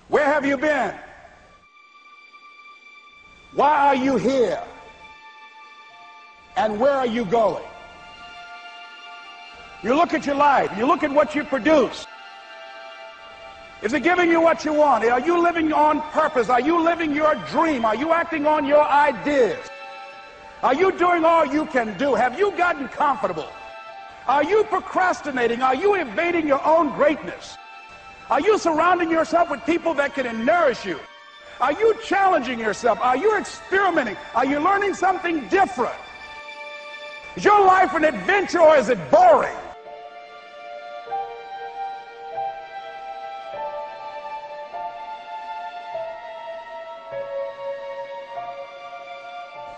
Where have you been? Why are you here? And where are you going? You look at your life, you look at what you produce. Is it giving you what you want? Are you living on purpose? Are you living your dream? Are you acting on your ideas? Are you doing all you can do? Have you gotten comfortable? Are you procrastinating? Are you evading your own greatness? Are you surrounding yourself with people that can nourish you? Are you challenging yourself? Are you experimenting? Are you learning something different? Is your life an adventure or is it boring?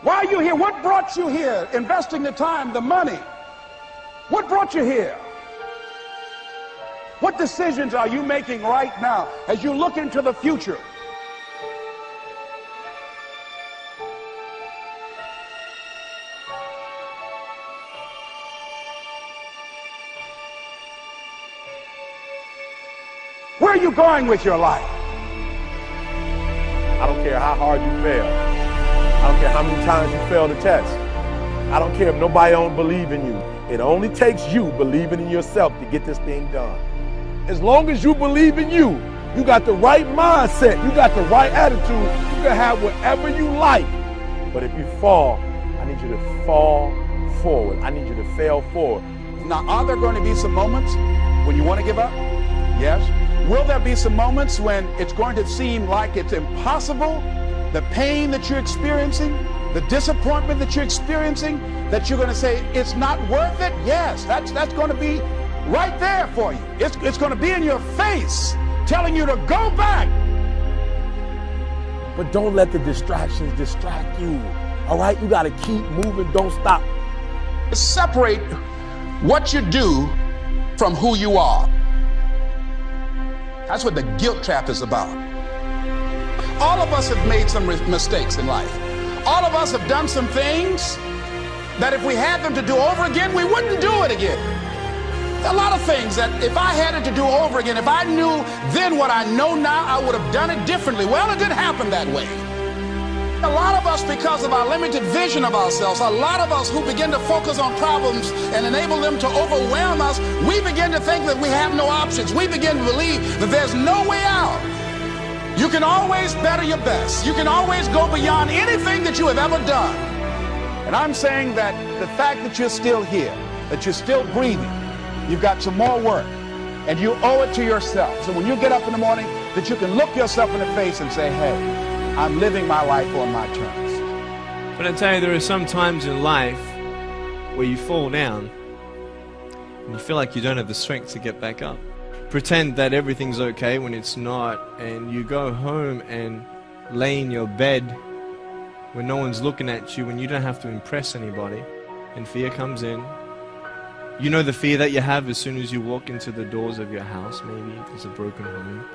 Why are you here? What brought you here? Investing the time, the money. What brought you here? What decisions are you making right now as you look into the future? Where are you going with your life? I don't care how hard you fail. I don't care how many times you fail the test. I don't care if nobody don't believe in you. It only takes you believing in yourself to get this thing done. As long as you believe in you, you got the right mindset, you got the right attitude, you can have whatever you like. But if you fall, I need you to fall forward. I need you to fail forward. Now, are there going to be some moments when you want to give up? Yes. Will there be some moments when it's going to seem like it's impossible? The pain that you're experiencing, the disappointment that you're experiencing, that you're going to say, it's not worth it? Yes, that's going to be right there for you. It's going to be in your face, telling you to go back. But don't let the distractions distract you. All right? You got to keep moving. Don't stop. Separate what you do from who you are. That's what the guilt trap is about. All of us have made some mistakes in life. All of us have done some things that if we had them to do over again, we wouldn't do it again. A lot of things that if I had it to do over again, if I knew then what I know now, I would have done it differently. Well, it didn't happen that way. A lot of us, because of our limited vision of ourselves, a lot of us who begin to focus on problems and enable them to overwhelm us, we begin to think that we have no options. We begin to believe that there's no way out. You can always better your best. You can always go beyond anything that you have ever done. And I'm saying that the fact that you're still here, that you're still breathing, you've got some more work, and you owe it to yourself. So when you get up in the morning, that you can look yourself in the face and say, hey, I'm living my life on my terms. But I tell you, there are some times in life where you fall down and you feel like you don't have the strength to get back up. Pretend that everything's okay when it's not, and you go home and lay in your bed when no one's looking at you, when you don't have to impress anybody, and fear comes in. You know the fear that you have as soon as you walk into the doors of your house. Maybe there's a broken home.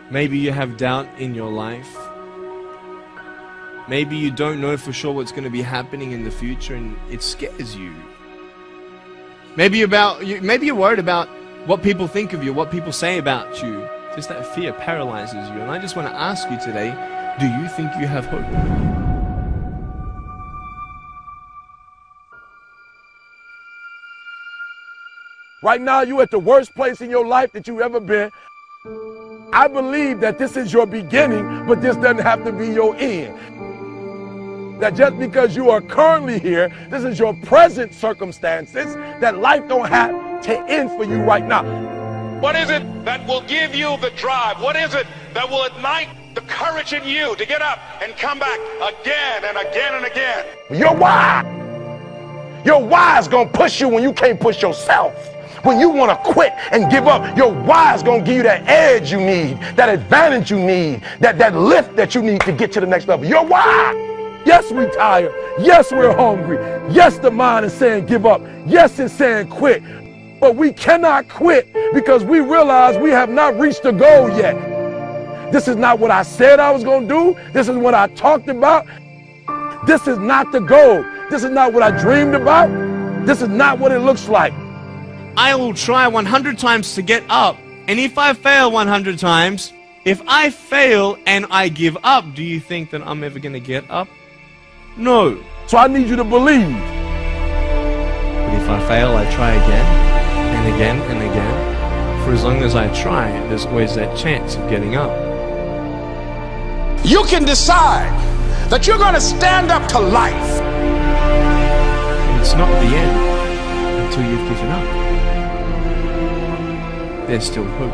Maybe you have doubt in your life. Maybe you don't know for sure what's going to be happening in the future and it scares you. Maybe you're worried about what people think of you, what people say about you. Just that fear paralyzes you. And I just want to ask you today, do you think you have hope? Right now, you're at the worst place in your life that you've ever been. I believe that this is your beginning, but this doesn't have to be your end. That just because you are currently here, this is your present circumstances, that life don't have to end for you right now. What is it that will give you the drive? What is it that will ignite the courage in you to get up and come back again and again and again? Your why. Your why is going to push you when you can't push yourself. When you want to quit and give up, your why is going to give you that edge you need, that advantage you need, that lift that you need to get to the next level. Your why. Yes, we're tired. Yes, we're hungry. Yes, the mind is saying give up. Yes, it's saying quit. But we cannot quit because we realize we have not reached the goal yet. This is not what I said I was going to do. This is what I talked about. This is not the goal. This is not what I dreamed about. This is not what it looks like. I will try 100 times to get up. And if I fail 100 times, If I fail and I give up, do you think that I'm ever going to get up? No. So I need you to believe. But if I fail, I try again and again and again. For as long as I try, there's always that chance of getting up. You can decide that you're going to stand up to life. And it's not the end until you've given up. There's still hope.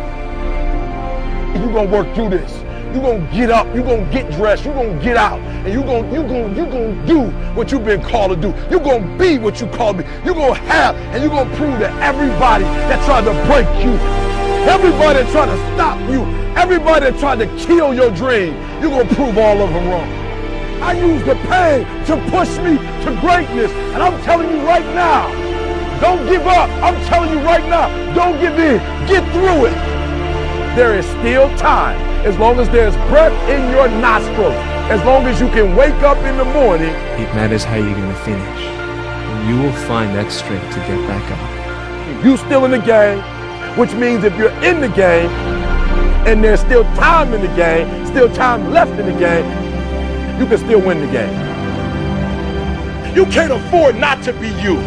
You're going to work through this. You're going to get up. You're going to get dressed. You're going to get out. And you're going to do what you've been called to do. You're going to be what you called to be. You're going to have, and you're going to prove to everybody that tried to break you, everybody that tried to stop you, everybody that tried to kill your dream, you're going to prove all of them wrong. I use the pain to push me to greatness. And I'm telling you right now, don't give up. I'm telling you right now, don't give in. Get through it. There is still time. As long as there's breath in your nostrils, as long as you can wake up in the morning. It matters how you're going to finish. And you will find that strength to get back up. You still in the game, which means if you're in the game and there's still time in the game, still time left in the game, you can still win the game. You can't afford not to be you.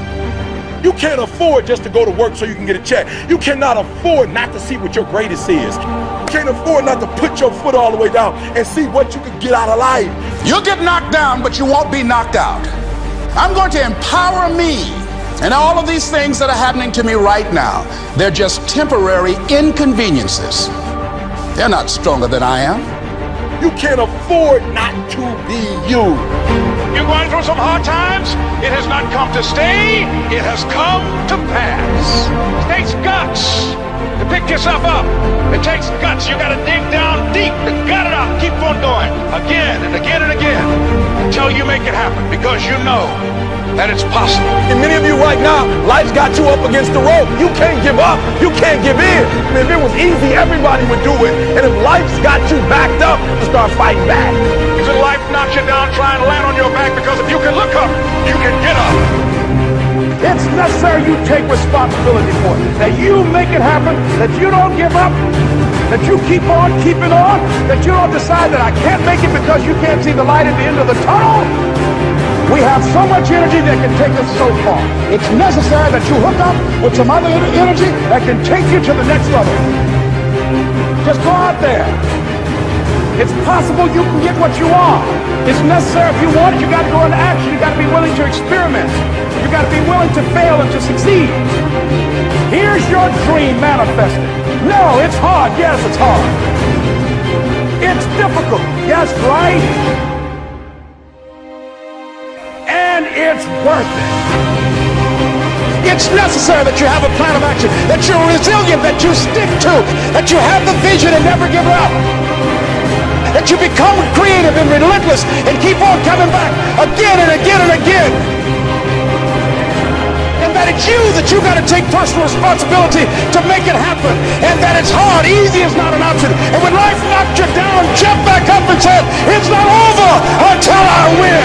You can't afford just to go to work so you can get a check. You cannot afford not to see what your greatest is. You can't afford not to put your foot all the way down and see what you can get out of life. You'll get knocked down, but you won't be knocked out. I'm going to empower me. And all of these things that are happening to me right now, they're just temporary inconveniences. They're not stronger than I am. You can't afford not to be you. You're going through some hard times? It has not come to stay. It has come to pass. It takes guts to pick yourself up. It takes guts. You got to dig down deep to gut it out. Keep on going again and again and again until you make it happen, because you know that it's possible. And many of you right now, life's got you up against the rope. You can't give up. You can't give in. I mean, if it was easy, everybody would do it. And if life's got you backed up, you start fighting back. If life knocks you down, try and land on your back, because if you can look up, you can get up. It's necessary you take responsibility for it. That you make it happen, that you don't give up, that you keep on keeping on, that you don't decide that I can't make it because you can't see the light at the end of the tunnel. We have so much energy that can take us so far. It's necessary that you hook up with some other energy that can take you to the next level. Just go out there. It's possible you can get what you want. It's necessary if you want it, you got to go into action. You got to be willing to experiment. You got to be willing to fail and to succeed. Here's your dream manifested. No, it's hard. Yes, it's hard. It's difficult. Yes, right? And it's worth it. It's necessary that you have a plan of action, that you're resilient, that you stick to, that you have the vision and never give up, that you become creative and relentless and keep on coming back again and again and again. And that it's you that you got to take personal responsibility to make it happen. And that it's hard. Easy is not an option. And when life knocks you down, jump back up and say, it's not over until I win.